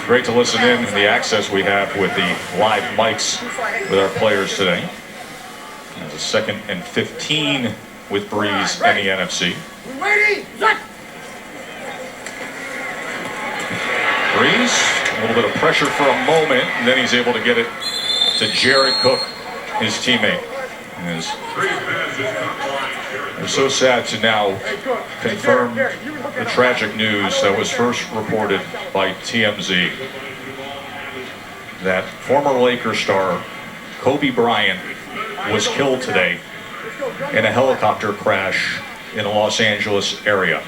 Great to listen in and the access we have with the live mics with our players today. There's a 2nd and 15 with Breeze and the NFC. Breeze, a little bit of pressure for a moment, and then he's able to get it to Jared Cook, his teammate. We're so sad to now confirm the tragic news that was first reported by TMZ that former Lakers star Kobe Bryant was killed today in a helicopter crash in the Los Angeles area.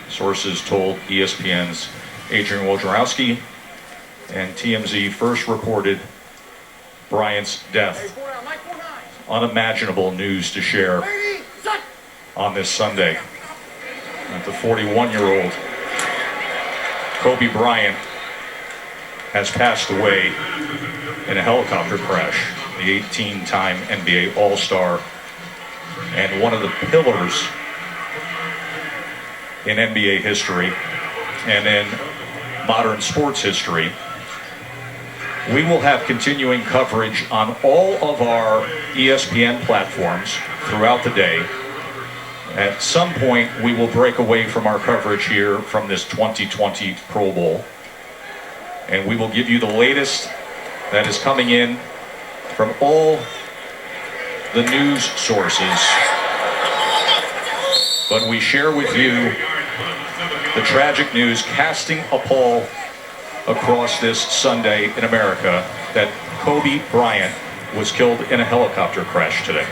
Sources told ESPN's Adrian Wojnarowski, and TMZ first reported Bryant's death. Unimaginable news to share on this Sunday. The 41-year-old Kobe Bryant has passed away in a helicopter crash. The 18-time NBA All-Star and one of the pillars in NBA history and in modern sports history. We will have continuing coverage on all of our ESPN platforms throughout the day. At some point, we will break away from our coverage here from this 2020 Pro Bowl. And we will give you the latest that is coming in from all the news sources. But we share with you the tragic news casting a pall across this Sunday in America that Kobe Bryant was killed in a helicopter crash today.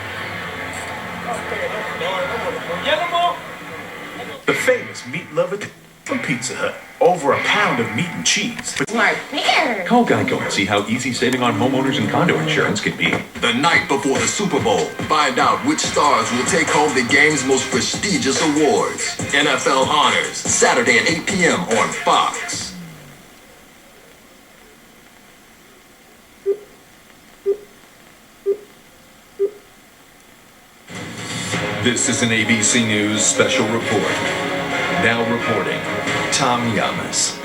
The famous meat lover from Pizza Hut. Over a pound of meat and cheese. Smart beer. Call Geico and see how easy saving on homeowners and condo insurance can be. The night before the Super Bowl, find out which stars will take home the game's most prestigious awards. NFL Honors, Saturday at 8 p.m. on Fox. This is an ABC News special report. Now reporting, Cmgus.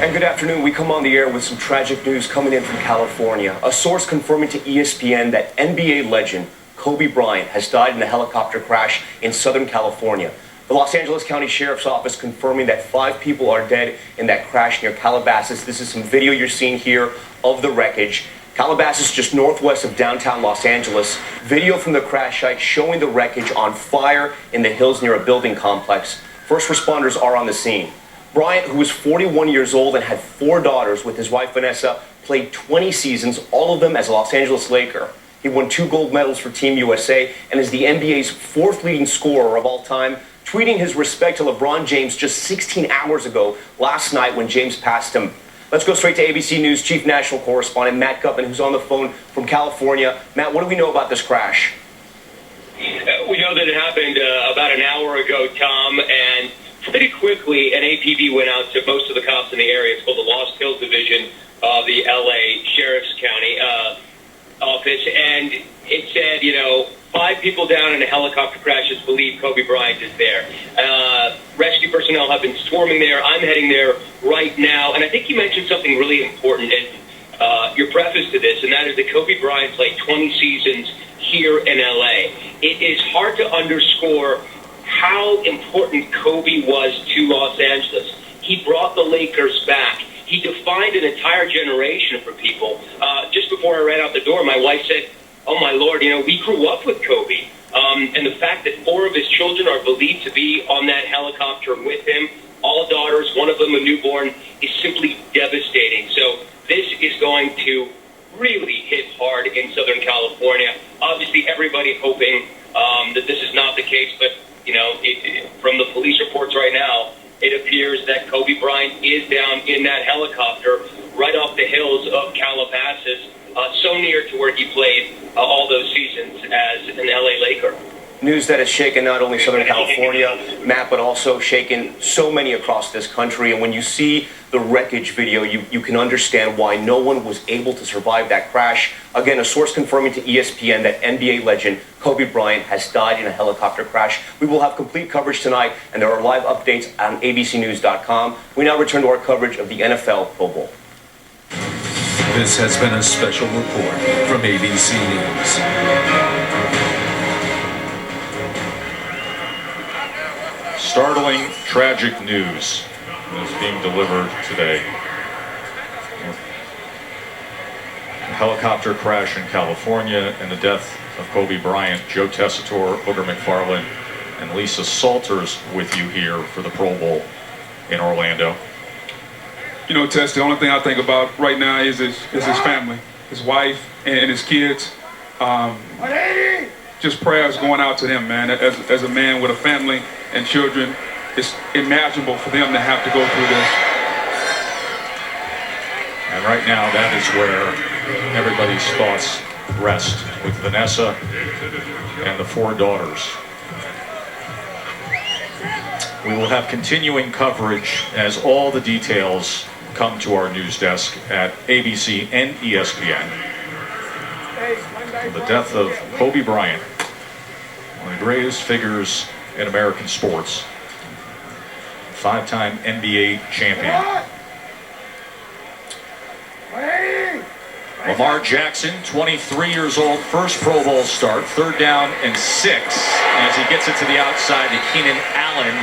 And good afternoon. We come on the air with some tragic news coming in from California. A source confirming to ESPN that NBA legend Kobe Bryant has died in a helicopter crash in Southern California. The Los Angeles County Sheriff's Office confirming that 5 people are dead in that crash near Calabasas. This is some video you're seeing here of the wreckage. Calabasas, just northwest of downtown Los Angeles. Video from the crash site showing the wreckage on fire in the hills near a building complex. First responders are on the scene. Bryant, who was 41 years old and had 4 daughters with his wife Vanessa, played 20 seasons, all of them as a Los Angeles Laker. He won 2 gold medals for Team USA and is the NBA's 4th leading scorer of all time, tweeting his respect to LeBron James just 16 hours ago last night when James passed him. Let's go straight to ABC News Chief National Correspondent Matt Guffin, who's on the phone from California. Matt, what do we know about this crash? We know that it happened about an hour ago, Tom, and pretty quickly an APB went out to most of the cops in the area. It's called the Lost Hills Division of the L.A. Sheriff's County office, and it said, 5 people down in a helicopter crash. It's believed Kobe Bryant is there. Rescue personnel have been swarming there. I'm heading there right now, and I think you mentioned something really important in your preface to this, and that is that Kobe Bryant played 20 seasons here in L.A. It is hard to underscore how important Kobe was to Los Angeles. He brought the Lakers back. He defined an entire generation for people. Just before I ran out the door, my wife said, "Oh, my Lord, we grew up with Kobe." And the fact that 4 of his children are believed to be on that helicopter with him, all daughters, one of them a newborn, is simply devastating. So this is going to really hit hard in Southern California. Obviously, everybody hoping that this is not the case, but, from the police reports right now, it appears that Kobe Bryant is down in that helicopter right off the hills of Calabasas, so near to where he played all those seasons as an LA Laker. News that has shaken not only Southern California, Matt, but also shaken so many across this country. And when you see the wreckage video, you can understand why no one was able to survive that crash. Again, a source confirming to ESPN that NBA legend Kobe Bryant has died in a helicopter crash. We will have complete coverage tonight, and there are live updates on abcnews.com. We now return to our coverage of the NFL Pro Bowl. This has been a special report from ABC News. Startling, tragic news is being delivered today. A helicopter crash in California and the death of Kobe Bryant. Joe Tessitore, BOOGER McFarland, and Lisa Salters with you here for the Pro Bowl in Orlando. You know, Tess, the only thing I think about right now is his family, his wife, and his kids. Just prayers going out to them, man. As a man with a family and children, it's imaginable for them to have to go through this. And right now, that is where everybody's thoughts rest, with Vanessa and the 4 daughters. We will have continuing coverage as all the details come to our news desk at ABC and ESPN. The death of Kobe Bryant, one of the greatest figures in American sports, 5-time NBA champion. Lamar Jackson, 23 years old, first Pro Bowl start, 3rd down and 6, as he gets it to the outside to Keenan Allen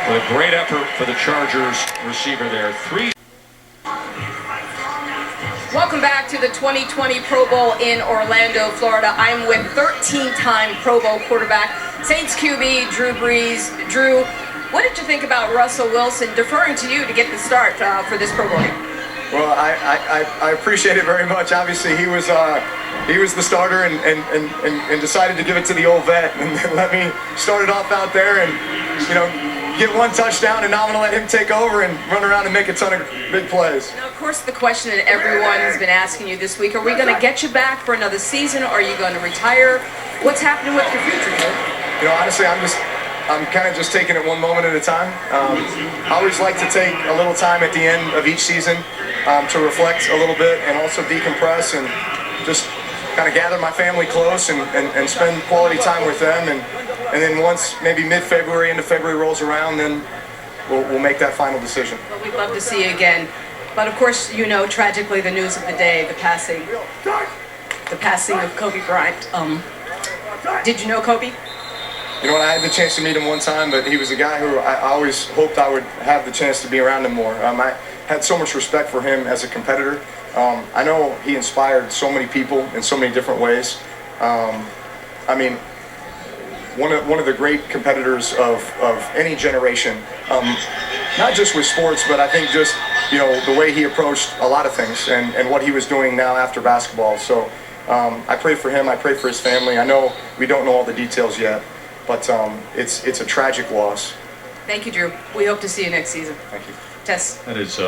with a great effort for the Chargers receiver there. 3. Welcome back to the 2020 Pro Bowl in Orlando, Florida. I'm with 13-time Pro Bowl quarterback, Saints QB, Drew Brees. Drew, what did you think about Russell Wilson deferring to you to get the start for this Pro Bowl game? Well, I appreciate it very much. Obviously, he was the starter and decided to give it to the old vet and let me start it off out there and, you know, get 1 touchdown, and now I'm going to let him take over and run around and make a ton of big plays. Now, of course, the question that everyone has been asking you this week, are we going to get you back for another season? Are you going to retire? What's happening with your future, Drew? You know, honestly, I'm kind of just taking it one moment at a time. I always like to take a little time at the end of each season to reflect a little bit and also decompress and just kind of gather my family close and spend quality time with them. And then once maybe mid-February into February rolls around, then we'll make that final decision. Well, we'd love to see you again. But of course, you know, tragically, the news of the day, the passing of Kobe Bryant. Did you know Kobe? You know what, I had the chance to meet him one time, but he was a guy who I always hoped I would have the chance to be around him more. I had so much respect for him as a competitor. I know he inspired so many people in so many different ways. I mean, one of the great competitors of any generation, not just with sports, but I think just, you know, the way he approached a lot of things and what he was doing now after basketball. So I pray for him, I pray for his family. I know we don't know all the details yet, but it's a tragic loss. Thank you, Drew. We hope to see you next season. Thank you. Tess. That is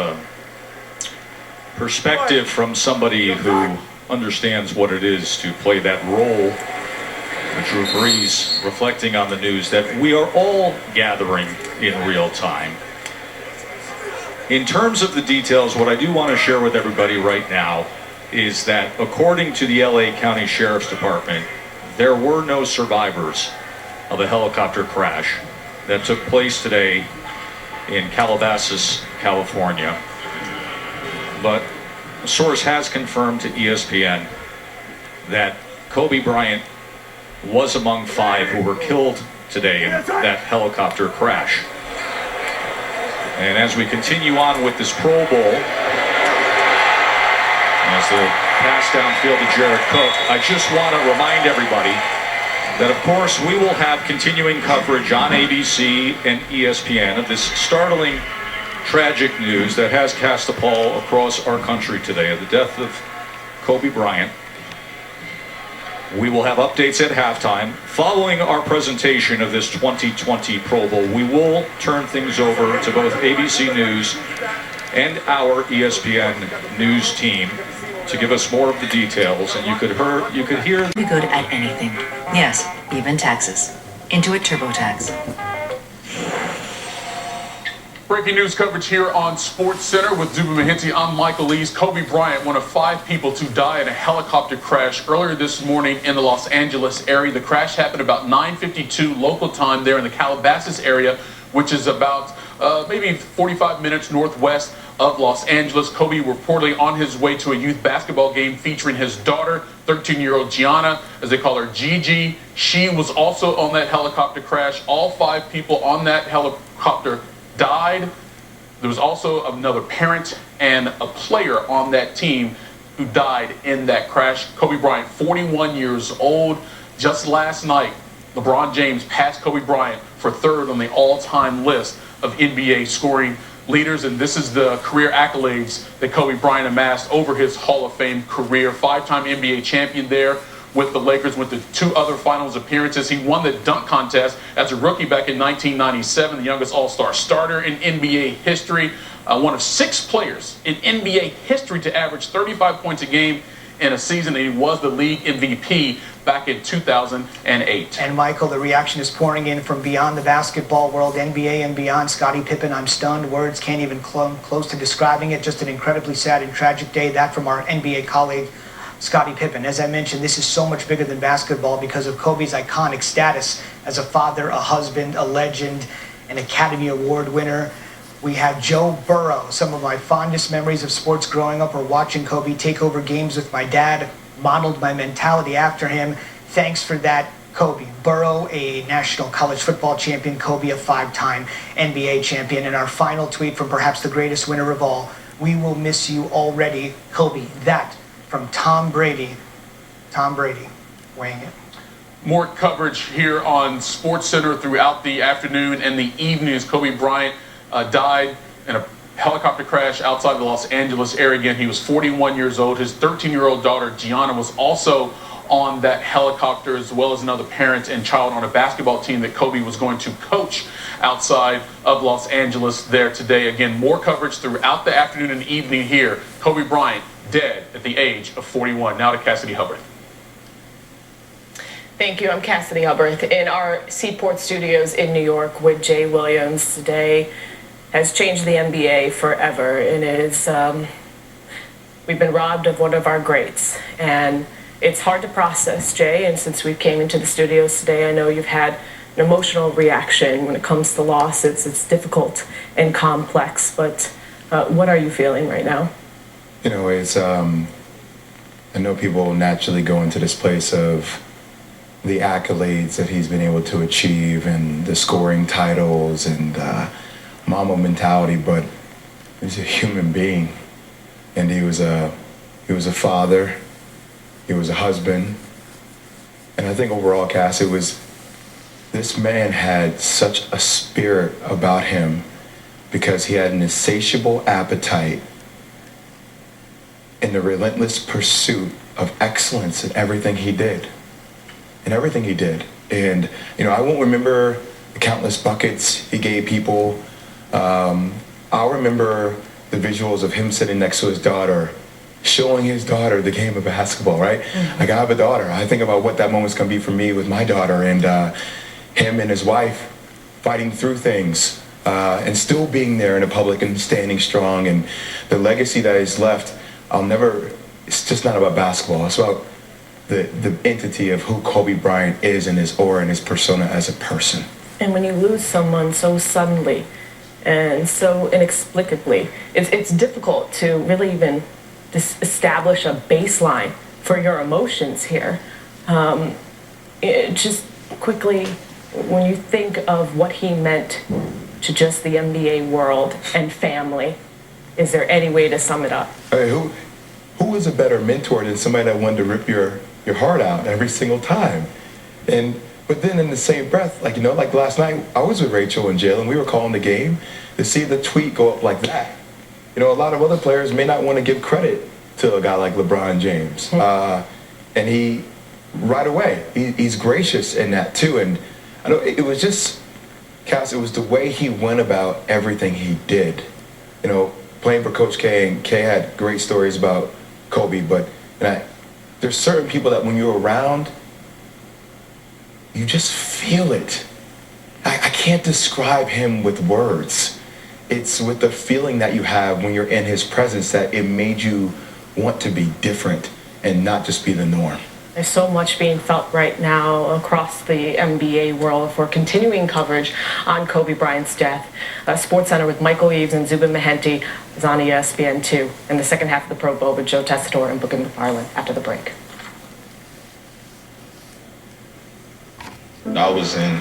perspective from somebody who understands what it is to play that role. Drew Brees reflecting on the news that we are all gathering in real time. In terms of the details, what I do want to share with everybody right now is that according to the LA County Sheriff's Department, there were no survivors of a helicopter crash that took place today in Calabasas, California. But a source has confirmed to ESPN that Kobe Bryant was among 5 who were killed today in that helicopter crash. And as we continue on with this Pro Bowl, as the pass downfield to Jared Cook, I just want to remind everybody that, of course, we will have continuing coverage on ABC and ESPN of this startling, tragic news that has cast a pall across our country today of the death of Kobe Bryant. We will have updates at halftime. Following our presentation of this 2020 Pro Bowl, we will turn things over to both ABC News and our ESPN News team to give us more of the details. And you could hear Be good at anything. Yes, even taxes. into a TurboTax. Breaking news coverage here on Sports Center with Zuba Mahinti. I'm Michael Lees. Kobe Bryant, one of 5 people to die in a helicopter crash earlier this morning in the Los Angeles area. The crash happened about 9:52 local time there in the Calabasas area, which is about maybe 45 minutes northwest of Los Angeles. Kobe reportedly on his way to a youth basketball game featuring his daughter, 13-year-old Gianna, as they call her, Gigi. She was also on that helicopter crash. All 5 people on that helicopter died. There was also another parent and a player on that team who died in that crash. Kobe Bryant, 41 years old. Just last night, LeBron James passed Kobe Bryant for 3rd on the all-time list of NBA scoring leaders, and this is the career accolades that Kobe Bryant amassed over his Hall of Fame career. 5-time NBA champion there with the Lakers, with the 2 other finals appearances. He won the dunk contest as a rookie back in 1997, the youngest all-star starter in NBA history. One of 6 players in NBA history to average 35 points a game in a season, and he was the league MVP back in 2008. And Michael, the reaction is pouring in from beyond the basketball world, NBA and beyond. Scottie Pippen, I'm stunned. Words can't even come close to describing it. Just an incredibly sad and tragic day. That from our NBA colleague, Scottie Pippen. As I mentioned, this is so much bigger than basketball because of Kobe's iconic status as a father, a husband, a legend, an Academy Award winner. We have Joe Burrow. Some of my fondest memories of sports growing up are watching Kobe take over games with my dad, modeled my mentality after him. Thanks for that, Kobe. Burrow, a national college football champion. Kobe, a 5-time NBA champion. And our final tweet from perhaps the greatest winner of all: we will miss you already, Kobe. That from Tom Brady. Tom Brady weighing it. More coverage here on Sports Center throughout the afternoon and the evening as Kobe Bryant died in a helicopter crash outside the Los Angeles area. Again, he was 41 years old. His 13-year-old daughter, Gianna, was also on that helicopter, as well as another parent and child on a basketball team that Kobe was going to coach outside of Los Angeles there today. Again, more coverage throughout the afternoon and evening here. Kobe Bryant, dead at the age of 41. Now to Cassidy Hubbard. Thank you. I'm Cassidy Hubbard in our Seaport studios in New York with Jay Williams. Today has changed the NBA forever. It is, we've been robbed of one of our greats, and it's hard to process, Jay. And since we came into the studios today, I know you've had an emotional reaction when it comes to loss. It's difficult and complex, but what are you feeling right now? You know, it's, I know people naturally go into this place of the accolades that he's been able to achieve and the scoring titles and Mamba mentality, but he's a human being, and he was a father, he was a husband, and I think overall, Cass, this man had such a spirit about him because he had an insatiable appetite and the relentless pursuit of excellence in everything he did. And, you know, I won't remember the countless buckets he gave people. I'll remember the visuals of him sitting next to his daughter, showing his daughter the game of basketball, right? Mm-hmm. Like, I have a daughter. I think about what that moment's going to be for me with my daughter, and him and his wife fighting through things and still being there in the public and standing strong. And the legacy that he's left, it's just not about basketball. It's about the entity of who Kobe Bryant is and his aura and his persona as a person. And when you lose someone so suddenly and so inexplicably, it's difficult to really even establish a baseline for your emotions here. Just quickly, when you think of what he meant to just the NBA world and family, is there any way to sum it up? Hey, who is a better mentor than somebody that wanted to rip your heart out every single time? But then in the same breath, like, you know, like last night, I was with Rachel and Jalen, we were calling the game, to see the tweet go up like that. You know, a lot of other players may not want to give credit to a guy like LeBron James. And he, right away, he's gracious in that too. And I know it was just, Cass, it was the way he went about everything he did. You know, playing for Coach K, and K had great stories about Kobe, but there's certain people that when you're around, you just feel it. I can't describe him with words. It's with the feeling that you have when you're in his presence that it made you want to be different and not just be the norm. There's so much being felt right now across the NBA world for continuing coverage on Kobe Bryant's death. Sports Center with Michael Eaves and Zubin Mehenti is on ESPN 2 in the second half of the Pro Bowl with Joe Tessitore and Booger McFarland after the break. I was in,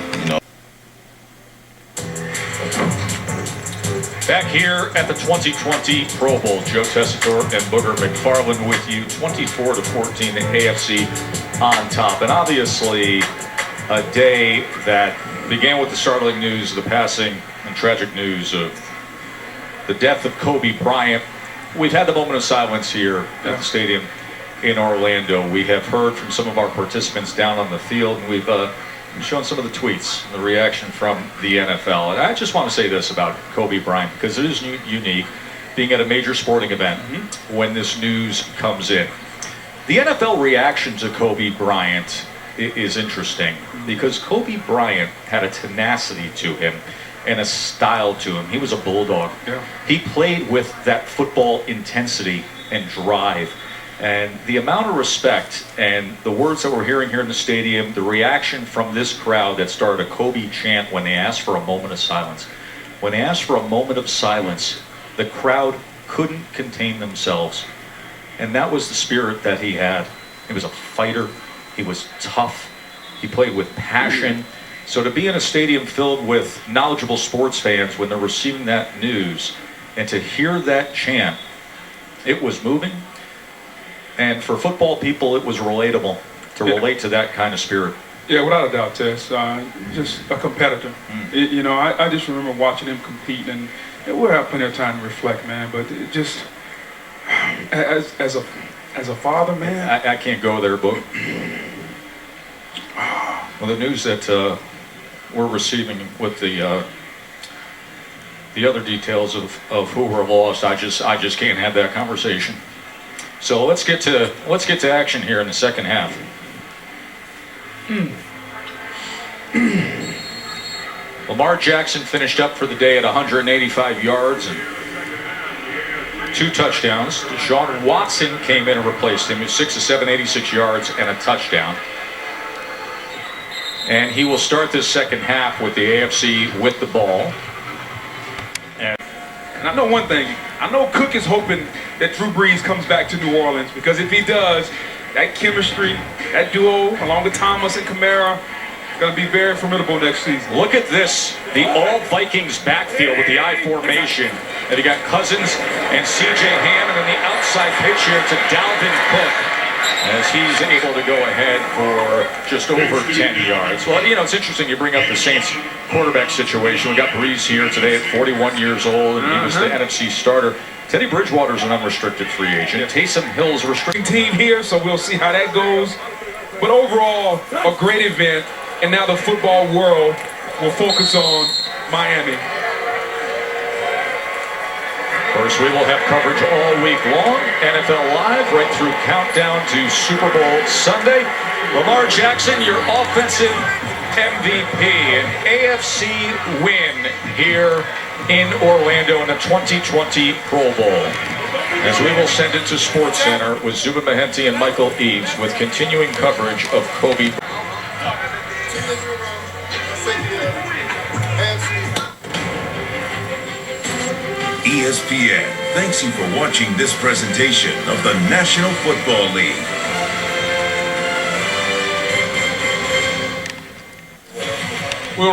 Back here at the 2020 Pro Bowl, Joe Tessitore and Booger McFarland with you, 24-14, the AFC on top. And obviously, a day that began with the startling news of the passing and tragic news of the death of Kobe Bryant. We've had the moment of silence here at the stadium in Orlando. We have heard from some of our participants down on the field, and we've shown some of the tweets, the reaction from the NFL. And I just want to say this about Kobe Bryant, because it is unique being at a major sporting event when this news comes in. The NFL reaction to Kobe Bryant is interesting, because Kobe Bryant had a tenacity to him and a style to him. He was a bulldog. Yeah. He played with that football intensity and drive. And the amount of respect and the words that we're hearing here in the stadium, the reaction from this crowd that started a Kobe chant when they asked for a moment of silence. When they asked for a moment of silence, the crowd couldn't contain themselves. And that was the spirit that he had. He was a fighter. He was tough. He played with passion. So to be in a stadium filled with knowledgeable sports fans when they're receiving that news and to hear that chant, it was moving. And for football people, it was relatable to relate to that kind of spirit. Yeah, without a doubt, Tess. Just a competitor. I just remember watching him compete, and we'll have plenty of time to reflect, man. But it just, as a father, man. I can't go there, but well, the news that we're receiving with the other details of who were lost, I just can't have that conversation. So let's get to action here in the second half. Lamar Jackson finished up for the day at 185 yards and 2 touchdowns. Deshaun Watson came in and replaced him. He was 6 of 7, 86 yards and a touchdown. And he will start this second half with the AFC with the ball. And I know one thing. I know Cook is hoping that Drew Brees comes back to New Orleans, because if he does, that chemistry, that duo, along with Thomas and Kamara, is going to be very formidable next season. Look at this, the all-Vikings backfield with the I formation. And you got Cousins and C.J. Ham, and then the outside pitch here to Dalvin Cook, as he's able to go ahead for just over 10 yards. Well, it's interesting you bring up the Saints quarterback situation. We got Brees here today at 41 years old, and he was the NFC starter. Teddy Bridgewater's an unrestricted free agent. Taysom Hill's a restricted team here, so we'll see how that goes. But overall, a great event, and now the football world will focus on Miami. Of course, we will have coverage all week long. NFL Live right through countdown to Super Bowl Sunday. Lamar Jackson, your offensive MVP, an AFC win here in Orlando in the 2020 Pro Bowl. As we will send it to Sports Center with Zubin Mehenti and Michael Eaves with continuing coverage of Kobe. ESPN thanks you for watching this presentation of the National Football League.